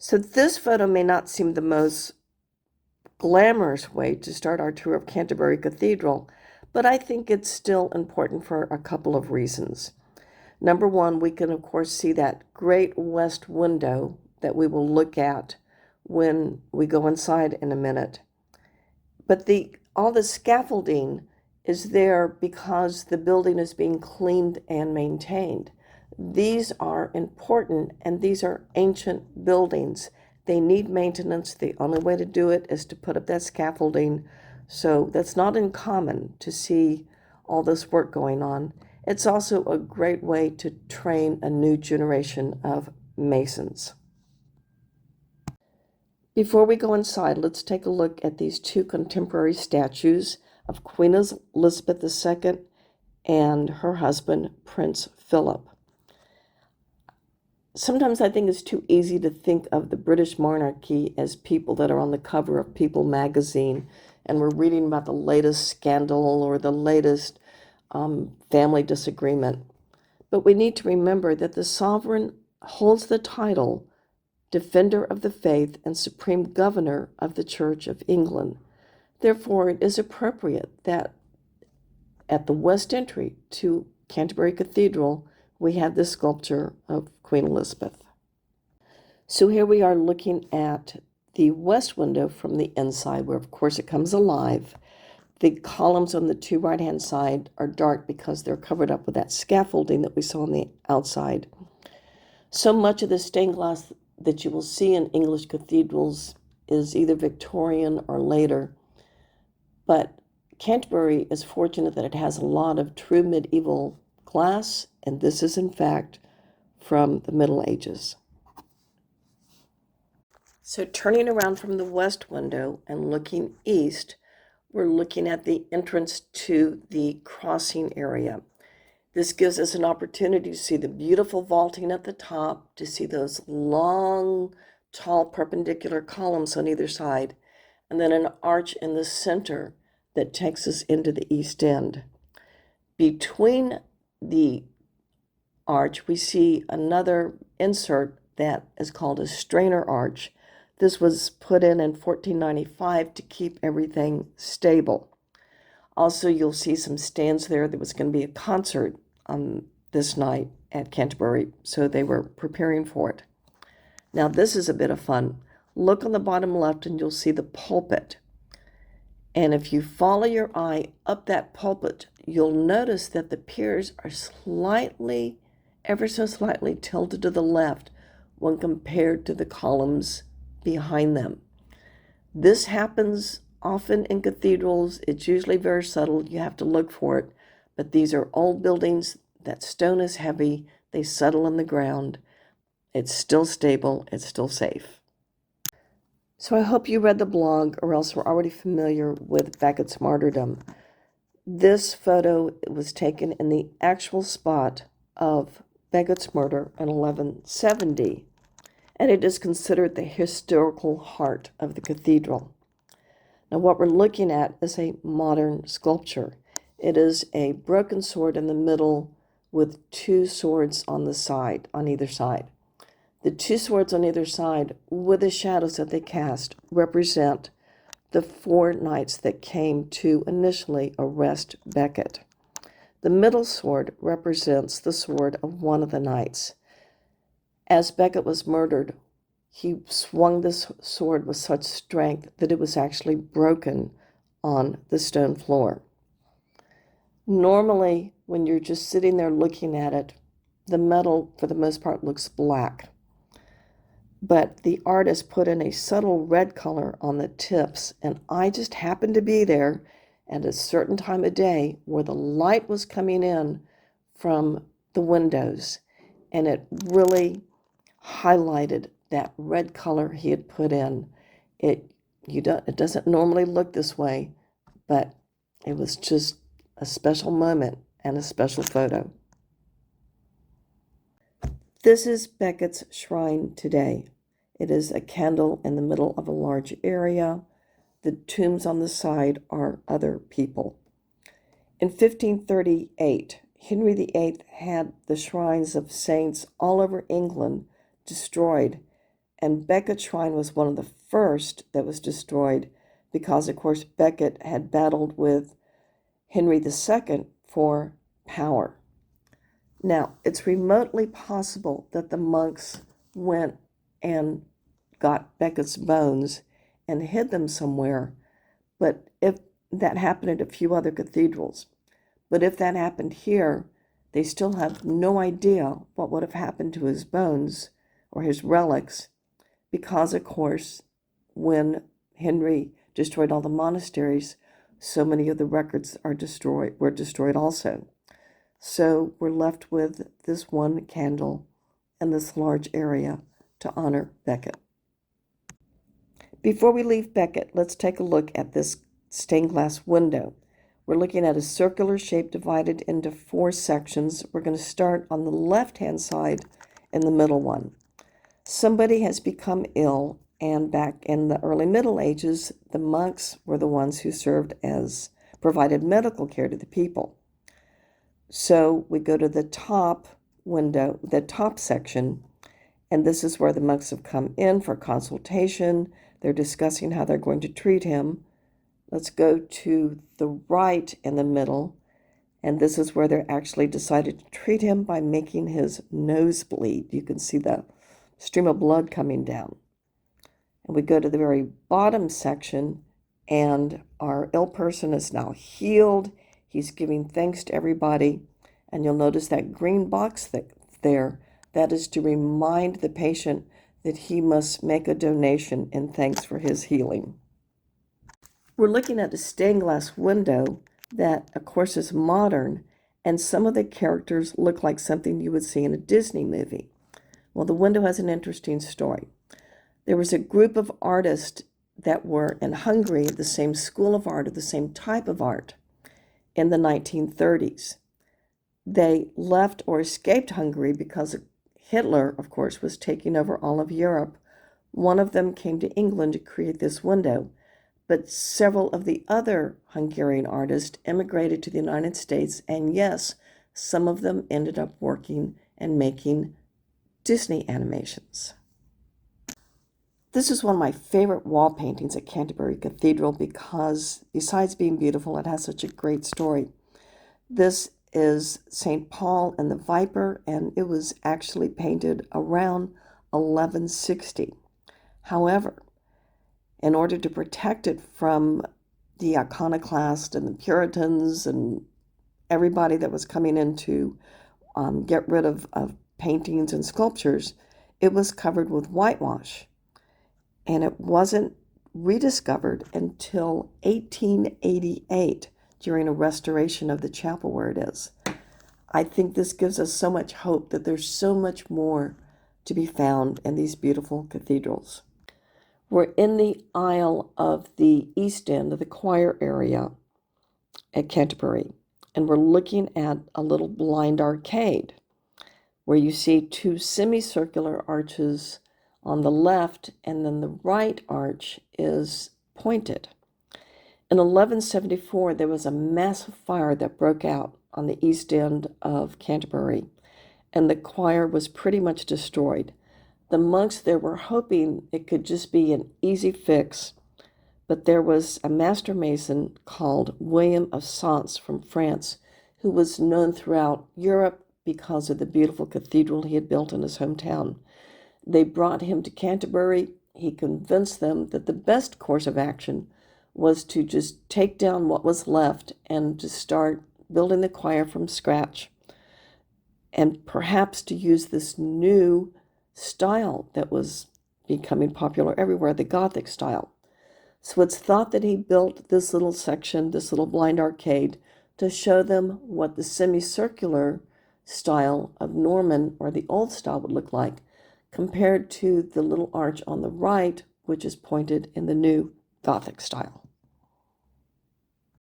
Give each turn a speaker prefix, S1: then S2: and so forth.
S1: So this photo may not seem the most glamorous way to start our tour of Canterbury Cathedral, but I think it's still important for a couple of reasons. Number one, we can of course see that great west window that we will look at when we go inside in a minute. But all the scaffolding is there because the building is being cleaned and maintained. These are important, and these are ancient buildings. They need maintenance. The only way to do it is to put up that scaffolding. So that's not uncommon to see all this work going on. It's also a great way to train a new generation of masons. Before we go inside, let's take a look at these two contemporary statues of Queen Elizabeth II and her husband, Prince Philip. Sometimes I think it's too easy to think of the British monarchy as people that are on the cover of People magazine and we're reading about the latest scandal or the latest family disagreement. But we need to remember that the sovereign holds the title Defender of the Faith and Supreme Governor of the Church of England. Therefore, it is appropriate that at the west entry to Canterbury Cathedral, we have this sculpture of Queen Elizabeth. So here we are looking at the west window from the inside, where of course it comes alive. The columns on the two right-hand side are dark because they're covered up with that scaffolding that we saw on the outside. So much of the stained glass that you will see in English cathedrals is either Victorian or later, but Canterbury is fortunate that it has a lot of true medieval glass, and this is in fact from the Middle Ages. So turning around from the west window and looking east, we're looking at the entrance to the crossing area. This gives us an opportunity to see the beautiful vaulting at the top, to see those long, tall, perpendicular columns on either side, and then an arch in the center that takes us into the east end. Between the arch, we see another insert that is called a strainer arch. This was put in 1495 to keep everything stable. Also, you'll see some stands there. There was going to be a concert this night at Canterbury, so they were preparing for it. Now, this is a bit of fun. Look on the bottom left and you'll see the pulpit. And if you follow your eye up that pulpit, you'll notice that the piers are slightly, ever so slightly tilted to the left when compared to the columns behind them. This happens often in cathedrals. It's usually very subtle. You have to look for it. But these are old buildings. That stone is heavy. They settle in the ground. It's still stable. It's still safe. So I hope you read the blog, or else we're already familiar with Becket's martyrdom. This photo was taken in the actual spot of Becket's murder in 1170, and it is considered the historical heart of the cathedral. Now, what we're looking at is a modern sculpture. It is a broken sword in the middle with two swords on the side, on either side. The two swords on either side, with the shadows that they cast, represent the four knights that came to initially arrest Becket. The middle sword represents the sword of one of the knights. As Becket was murdered, he swung this sword with such strength that it was actually broken on the stone floor. Normally, when you're just sitting there looking at it, the metal, for the most part, looks black. But the artist put in a subtle red color on the tips, and I just happened to be there at a certain time of day where the light was coming in from the windows, and it really highlighted that red color he had put in. It doesn't normally look this way, but it was just a special moment and a special photo. This is Becket's shrine today. It is a candle in the middle of a large area. The tombs on the side are other people. In 1538, Henry VIII had the shrines of saints all over England destroyed, And Becket's shrine was one of the first that was destroyed because, of course, Becket had battled with Henry II for power. Now, it's remotely possible that the monks went and got Becket's bones and hid them somewhere, but if that happened at a few other cathedrals. But if that happened here, they still have no idea what would have happened to his bones or his relics, because, of course, when Henry destroyed all the monasteries, so many of the records were destroyed also. So we're left with this one candle and this large area to honor Becket. Before we leave Becket, let's take a look at this stained glass window. We're looking at a circular shape divided into 4 sections. We're going to start on the left-hand side in the middle one. Somebody has become ill, and back in the early Middle Ages, the monks were the ones who provided medical care to the people. So we go to the top window, the top section, and this is where the monks have come in for consultation. They're discussing how they're going to treat him. Let's go to the right in the middle, and this is where they're actually decided to treat him by making his nose bleed. You can see the stream of blood coming down. And we go to the very bottom section, and our ill person is now healed. He's giving thanks to everybody. And you'll notice that green box there, that is to remind the patient that he must make a donation in thanks for his healing. We're looking at a stained glass window that, of course, is modern, and some of the characters look like something you would see in a Disney movie. Well, the window has an interesting story. There was a group of artists that were in Hungary, the same school of art, or the same type of art, in the 1930s. They left or escaped Hungary because Hitler, of course, was taking over all of Europe. One of them came to England to create this window, but several of the other Hungarian artists immigrated to the United States, and yes, some of them ended up working and making Disney animations. This is one of my favorite wall paintings at Canterbury Cathedral because, besides being beautiful, it has such a great story. This is St. Paul and the Viper, and it was actually painted around 1160. However, in order to protect it from the iconoclast and the Puritans and everybody that was coming in to get rid of paintings and sculptures, it was covered with whitewash. And it wasn't rediscovered until 1888 during a restoration of the chapel where it is. I think this gives us so much hope that there's so much more to be found in these beautiful cathedrals. We're in the aisle of the east end of the choir area at Canterbury, and we're looking at a little blind arcade where you see 2 semicircular arches on the left, and then the right arch is pointed. In 1174, there was a massive fire that broke out on the east end of Canterbury, and the choir was pretty much destroyed. The monks there were hoping it could just be an easy fix, but there was a master mason called William of Sens from France, who was known throughout Europe because of the beautiful cathedral he had built in his hometown. They brought him to Canterbury. He convinced them that the best course of action was to just take down what was left and to start building the choir from scratch, and perhaps to use this new style that was becoming popular everywhere, the Gothic style. So it's thought that he built this little section, this little blind arcade, to show them what the semicircular style of Norman or the old style would look like, compared to the little arch on the right, which is pointed in the new Gothic style.